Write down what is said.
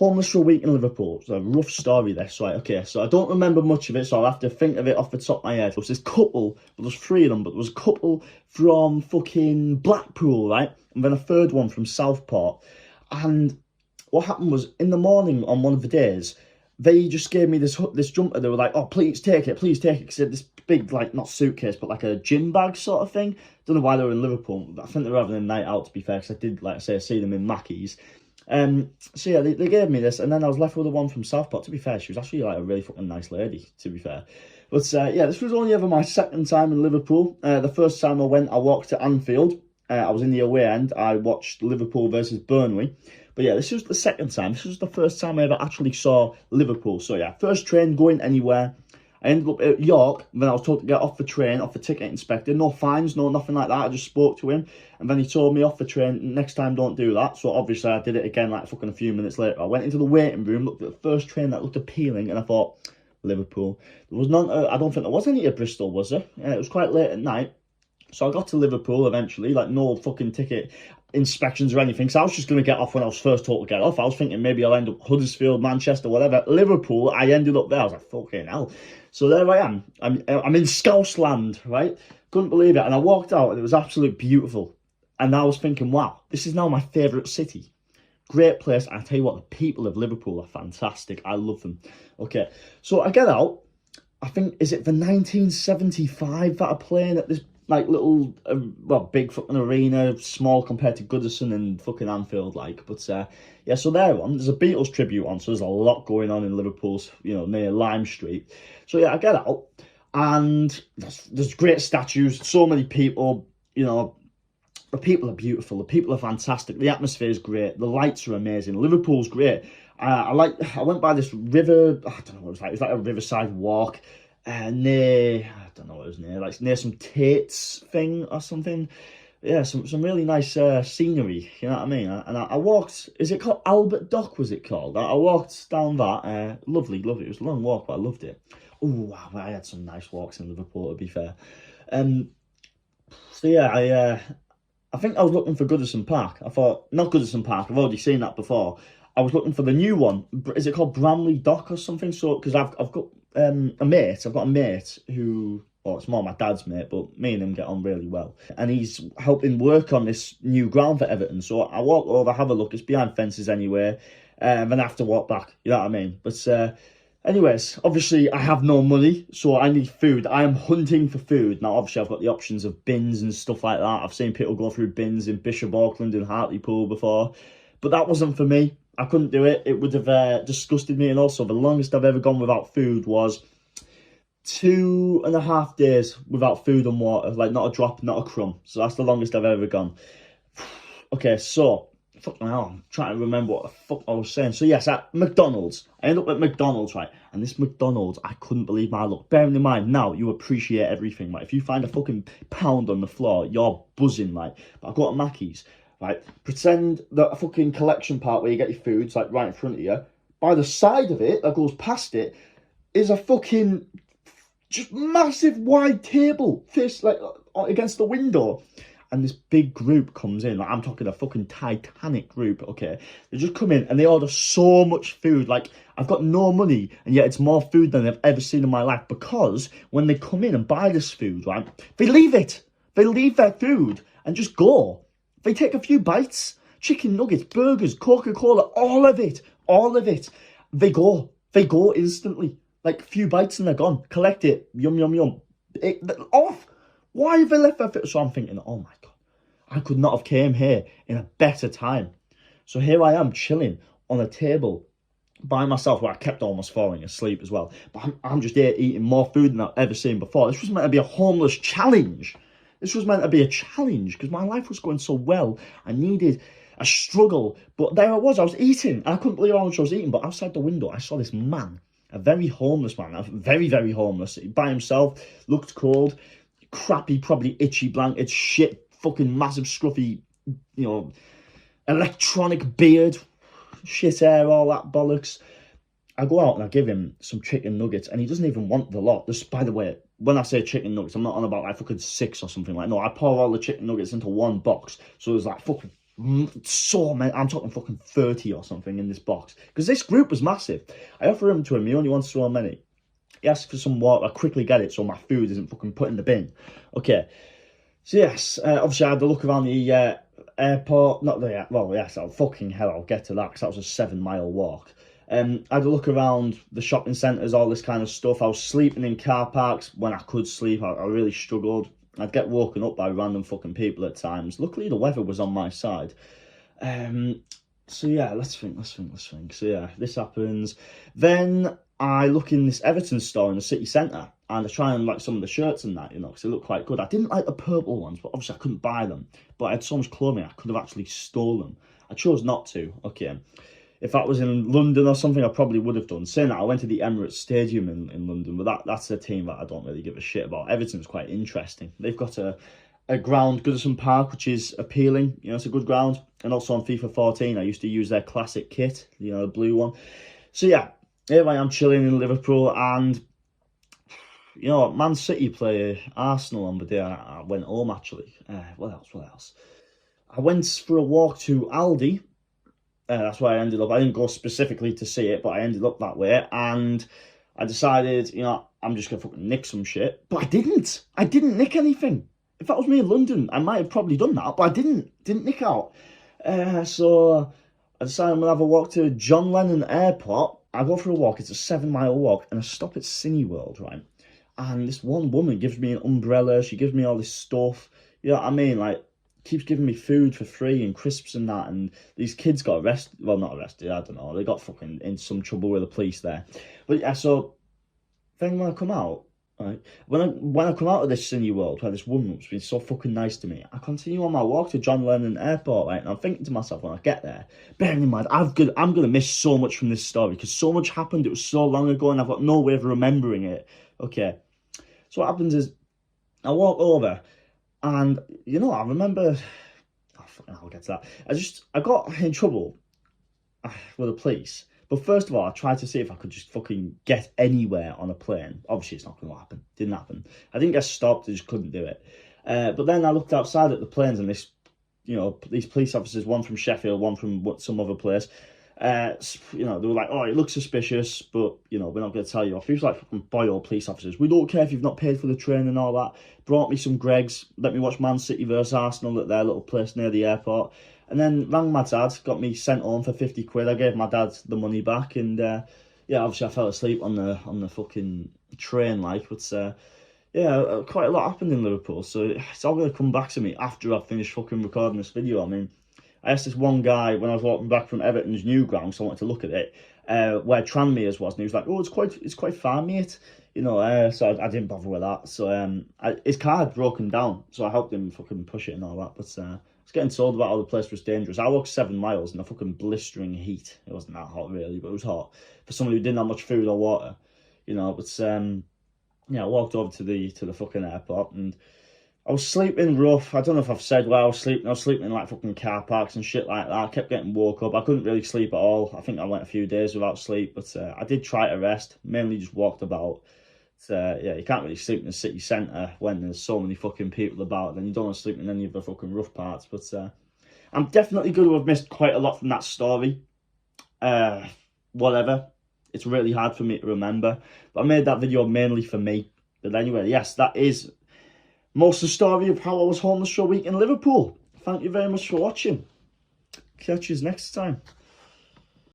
homeless for a week in Liverpool. It's a rough story this, right? Okay, so I don't remember much of it, so I'll have to think of it off the top of my head. There was this couple, but there's three of them, but there was a couple from fucking Blackpool, right? And then a third one from Southport. And what happened was, in the morning on one of the days, they just gave me this jumper. They were like, oh, please take it, because it had this big, like, not suitcase, but like a gym bag sort of thing. Don't know why they were in Liverpool. I think they were having a night out, to be fair, because I did, like I say, see them in Mackey's. So yeah, they gave me this, and then I was left with the one from Southport. To be fair, she was actually like a really fucking nice lady, to be fair. But yeah, this was only ever my second time in Liverpool. The first time I went, I walked to Anfield. I was in the away end. I watched Liverpool versus Burnley. But yeah, this was the second time. This was the first time I ever actually saw Liverpool. So yeah, first train going anywhere. I ended up at York, and then I was told to get off the train, off the ticket inspector. No fines, no nothing like that. I just spoke to him, and then he told me off the train, next time don't do that. So obviously I did it again like fucking a few minutes later. I went into the waiting room, looked at the first train that looked appealing, and I thought, Liverpool. There was none, I don't think there was any at Bristol, was there? It was quite late at night. So I got to Liverpool eventually, like no fucking ticket inspections or anything. So I was just going to get off when I was first told to get off. I was thinking maybe I'll end up Huddersfield, Manchester, whatever. Liverpool, I ended up there. I was like, fucking hell. So there I am. I'm in Scouse land, right? Couldn't believe it. And I walked out and it was absolutely beautiful. And I was thinking, wow, this is now my favourite city. Great place. And I tell you what, the people of Liverpool are fantastic. I love them. Okay, so I get out. I think, is it the 1975 that are playing at this like little, well, big fucking arena, small compared to Goodison and fucking Anfield, like. But yeah, so they're on. There's a Beatles tribute on, so there's a lot going on in Liverpool's, you know, near Lime Street. So yeah, I get out, and there's great statues, so many people, you know. The people are beautiful. The people are fantastic. The atmosphere is great. The lights are amazing. Liverpool's great. I went by this river. I don't know what it was like. It was like a riverside walk near. I don't know what it was near. Like near some Tate's thing or something. Yeah, some really nice scenery. You know what I mean? And I walked. Is it called Albert Dock? Was it called? I walked down that. Lovely. It was a long walk, but I loved it. Oh wow, I had some nice walks in Liverpool, to be fair. So yeah, I think I was looking for Goodison Park. I thought, not Goodison Park, I've already seen that before. I was looking for the new one. Is it called Bramley Dock or something? So, because I've got a mate who, well, it's more my dad's mate, but me and him get on really well. And he's helping work on this new ground for Everton. So I walk over, have a look. It's behind fences anyway. And then I have to walk back, you know what I mean? But anyways, obviously I have no money, so I need food. I am hunting for food. Now, obviously I've got the options of bins and stuff like that. I've seen people go through bins in Bishop Auckland and Hartlepool before. But that wasn't for me. I couldn't do it. It would have disgusted me. And also, the longest I've ever gone without food was 2.5 days without food and water. Like, not a drop, not a crumb. So that's the longest I've ever gone. Okay, so fucking hell, I'm trying to remember what the fuck I was saying. So yes, at McDonald's. I ended up at McDonald's, right? And this McDonald's, I couldn't believe my luck. Bearing in mind, now you appreciate everything, right? If you find a fucking pound on the floor, you're buzzing, right? But I go to Mackey's, right? Pretend that a fucking collection part where you get your food's like right in front of you. By the side of it, that goes past it, is a fucking just massive wide table, face like against the window. And this big group comes in, like I'm talking a fucking Titanic group, okay? They just come in and they order so much food. Like, I've got no money, and yet it's more food than I've ever seen in my life. Because when they come in and buy this food, right, they leave it. They leave their food and just go. They take a few bites, chicken nuggets, burgers, Coca-Cola, all of it. They go instantly. Like, a few bites and they're gone. Collect it, yum, yum, yum. Off. Why have they left their food? So I'm thinking, oh my God, I could not have came here in a better time. So here I am chilling on a table by myself, where I kept almost falling asleep as well. But I'm just here eating more food than I've ever seen before. This was meant to be a homeless challenge. This was meant to be a challenge because my life was going so well. I needed a struggle. But there I was eating. And I couldn't believe how much I was eating. But outside the window, I saw this man, a very homeless man, very, very homeless, by himself, looked cold. Crappy, probably itchy blankets, shit, fucking massive scruffy, you know, electronic beard, shit hair, all that bollocks. I go out and I give him some chicken nuggets, and he doesn't even want the lot. This, by the way, when I say chicken nuggets, I'm not on about like fucking 6 or something like. No, I pour all the chicken nuggets into one box, so there's like fucking so many. I'm talking fucking 30 or something in this box because this group was massive. I offer them to him. He only wants so many. He asks for some water. I quickly get it so my food isn't fucking put in the bin. Okay. So yes, obviously I had to look around the airport. Not the well, yes. Fucking hell, I'll get to that because that was a 7 mile walk. I had to look around the shopping centres, all this kind of stuff. I was sleeping in car parks when I could sleep. I really struggled. I'd get woken up by random fucking people at times. Luckily, the weather was on my side. So yeah, let's think. So yeah, this happens. Then I look in this Everton store in the city centre and I try and like some of the shirts and that, you know, because they look quite good. I didn't like the purple ones, but obviously I couldn't buy them. But I had so much clothing, I could have actually stole them. I chose not to, okay. If that was in London or something, I probably would have done. Saying that, I went to the Emirates Stadium in London, but that's a team that I don't really give a shit about. Everton's quite interesting. They've got a ground, Goodison Park, which is appealing. You know, it's a good ground. And also on FIFA 14, I used to use their classic kit, you know, the blue one. So yeah, here I am chilling in Liverpool, and you know, Man City play Arsenal on the day I went home, actually. What else? I went for a walk to Aldi. That's where I ended up. I didn't go specifically to see it, but I ended up that way. And I decided, you know, I'm just going to fucking nick some shit. But I didn't. I didn't nick anything. If that was me in London, I might have probably done that, but I didn't nick out. So I decided I'm going to have a walk to John Lennon Airport. I go for a walk. It's a 7 mile walk. And I stop at Cineworld, right? And this one woman gives me an umbrella. She gives me all this stuff. You know what I mean? Like, keeps giving me food for free and crisps and that, and these kids got arrested. Well, not arrested, I don't know. They got fucking in some trouble with the police there. But yeah, so then when I come out, right, when I come out of this Cineworld where this woman's been so fucking nice to me, I continue on my walk to John Lennon Airport, right, and I'm thinking to myself when I get there, bearing in mind, I'm gonna miss so much from this story because so much happened. It was so long ago, and I've got no way of remembering it. Okay, so what happens is I walk over. And, you know, I remember, I'll get to that. I got in trouble with the police. But first of all, I tried to see if I could just fucking get anywhere on a plane. Obviously, it's not going to happen. Didn't happen. I didn't get stopped. I just couldn't do it. But then I looked outside at the planes and you know, these police officers, one from Sheffield, one from some other place. You know, they were like, oh, it looks suspicious, but, you know, we're not going to tell you off. He was like fucking boy police officers. We don't care if you've not paid for the train and all that. Brought me some Greggs, let me watch Man City versus Arsenal at their little place near the airport. And then rang my dad, got me sent home for 50 quid. I gave my dad the money back. And, yeah, obviously I fell asleep on the fucking train, like, but, yeah, quite a lot happened in Liverpool. So it's all going to come back to me after I've finished fucking recording this video. I mean, I asked this one guy when I was walking back from Everton's new ground, so I wanted to look at it, where Tranmere's was, and he was like, "Oh, it's quite far, mate." You know, so I didn't bother with that. So his car had broken down, so I helped him fucking push it and all that. But I was getting told about how the place was dangerous. I walked 7 miles in a fucking blistering heat. It wasn't that hot really, but it was hot for somebody who didn't have much food or water, you know. But yeah, I walked over to the fucking airport and I was sleeping rough. I don't know if I've said where I was sleeping. I was sleeping in like fucking car parks and shit like that. I kept getting woke up. I couldn't really sleep at all. I think I went a few days without sleep, but I did try to rest. Mainly just walked about. Yeah, you can't really sleep in the city centre when there's so many fucking people about. Then you don't want to sleep in any of the fucking rough parts. But I'm definitely going to have missed quite a lot from that story. Whatever. It's really hard for me to remember. But I made that video mainly for me. But anyway, yes, that is most of the story of how I was homeless for a week in Liverpool. Thank you very much for watching. Catch you next time.